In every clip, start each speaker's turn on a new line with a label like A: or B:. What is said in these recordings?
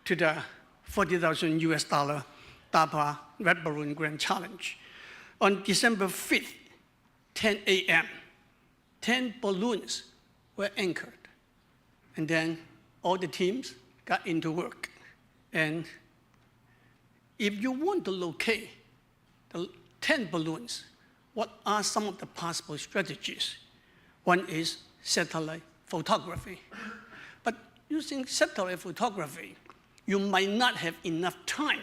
A: to the 40,000 US dollar DARPA Red Balloon Grand Challenge. On December 5th, 10 a.m., 10 balloons were anchored. And then all the teams got into work. And if you want to locate the 10 balloons, what are some of the possible strategies? One is satellite photography. But using satellite photography, you might not have enough time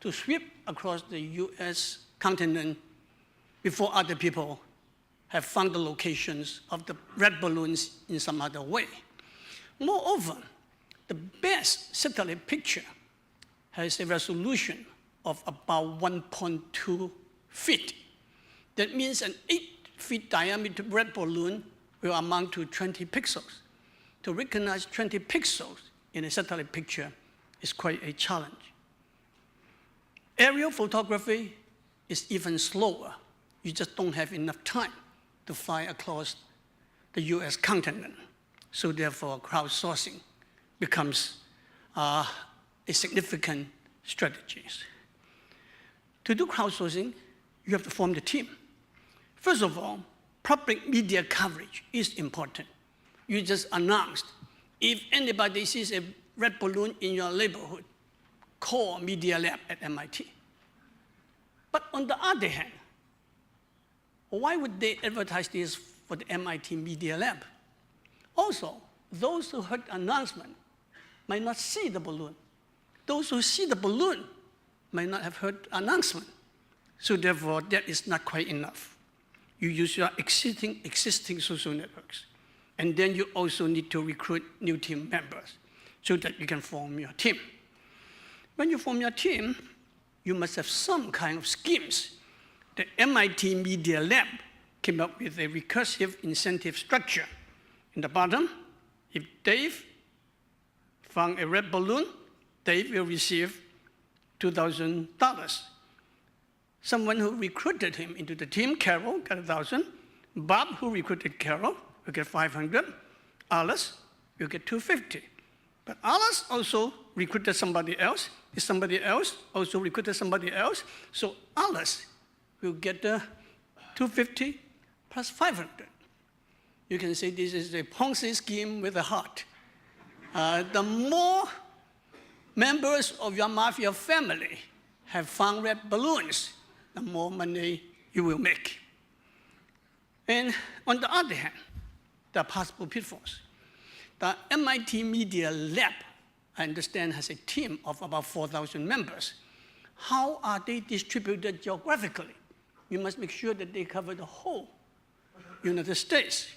A: to sweep across the US continent before other people have found the locations of the red balloons in some other way. Moreover, the best satellite picture has a resolution of about 1.2 feet. That means an 8-foot diameter red balloon will amount to 20 pixels. To recognize 20 pixels in a satellite picture is quite a challenge. Aerial photography is even slower. You just don't have enough time to fly across the US continent. So therefore, crowdsourcing becomes a significant strategy. To do crowdsourcing, you have to form the team. First of all, public media coverage is important. You just announced, if anybody sees a red balloon in your neighborhood, call Media Lab at MIT. But on the other hand, why would they advertise this for the MIT Media Lab? Also, those who heard the announcement might not see the balloon. Those who see the balloon might not have heard the announcement. So therefore, that is not quite enough. You use your existing social networks. And then you also need to recruit new team members so that you can form your team. When you form your team, you must have some kind of schemes. The MIT Media Lab came up with a recursive incentive structure. In the bottom, if Dave found a red balloon, Dave will receive $2,000. Someone who recruited him into the team, Carol, got $1,000. Bob, who recruited Carol, will get $500. Alice will get $250. But Alice also recruited somebody else. Somebody else also recruited somebody else. So Alice will get the $250 plus $500. You can say this is a Ponzi scheme with a heart. The more members of your mafia family have found red balloons, the more money you will make. And on the other hand, there are possible pitfalls. The MIT Media Lab, I understand, has a team of about 4,000 members. How are they distributed geographically? You must make sure that they cover the whole United States.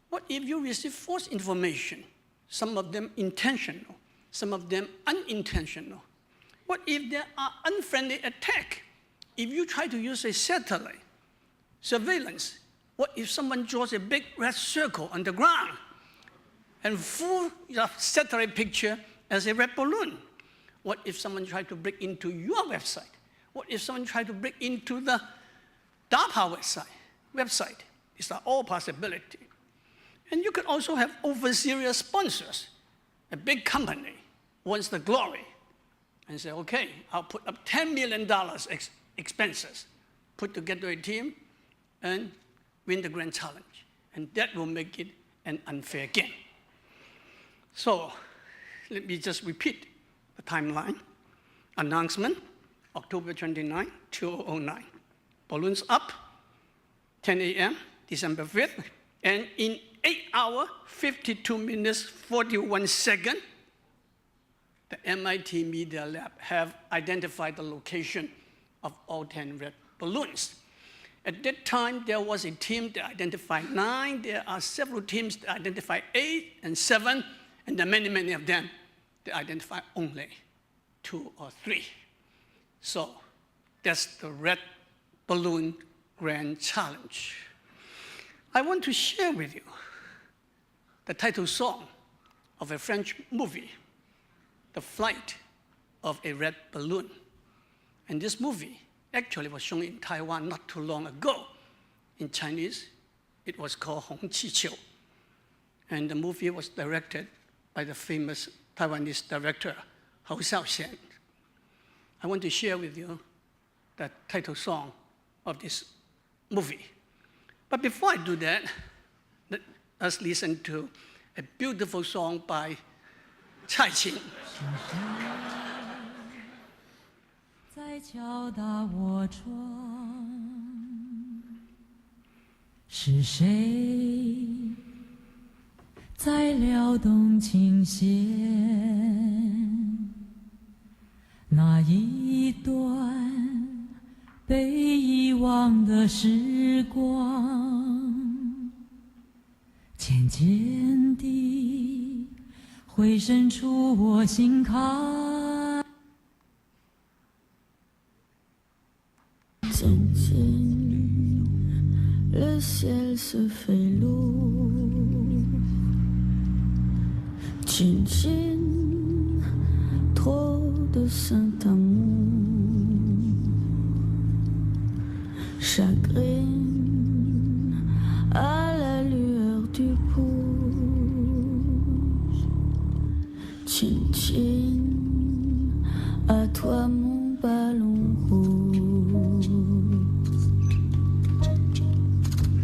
A: What if you receive false information, some of them intentional, some of them unintentional? What if there are unfriendly attacks? If you try to use a satellite surveillance, what if someone draws a big red circle on the ground and fool your satellite picture as a red balloon? What if someone tried to break into your website? What if someone tried to break into the DARPA website? These are all possibilities. And you could also have over-serious sponsors. A big company wants the glory and say, okay, I'll put up $10 million expenses, put together a team, and win the grand challenge. And that will make it an unfair game. So let me just repeat the timeline. Announcement, October 29, 2009. Balloons up, 10 a.m., December 5th. And in 8 hours, 52 minutes, 41 seconds, the MIT Media Lab have identified the location of all 10 red balloons. At that time, there was a team that identified 9. There are several teams that identified 8 and 7, and there are many, many of them that identify only 2 or 3. So that's the Red Balloon Grand Challenge. I want to share with you the title song of a French movie, The Flight of a Red Balloon. And this movie actually was shown in Taiwan not too long ago. In Chinese, it was called 红气球. And the movie was directed by the famous Taiwanese director Hou Xiaoxian. I want to share with you the title song of this movie. But before I do that, let us listen to a beautiful song by Cai Qing.
B: 在敲打我窗，是谁在撩动琴弦？那一段被遗忘的时光，渐渐地回渗出我心坎。
C: 渐渐，le ciel se fait lourd. 渐渐，trop de saint amour. Chagrin à la lueur du pouce. 渐渐，à toi mon ballon rouge.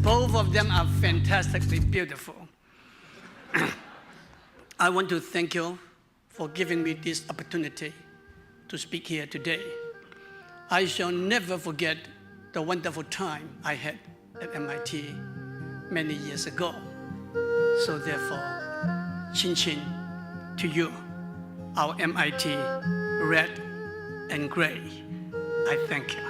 A: Both of them are fantastically beautiful. I want to thank you for giving me this opportunity to speak here today. I shall never forget the wonderful time I had at MIT many years ago. So therefore, Chin Chin to you, our MIT red and gray. I thank you.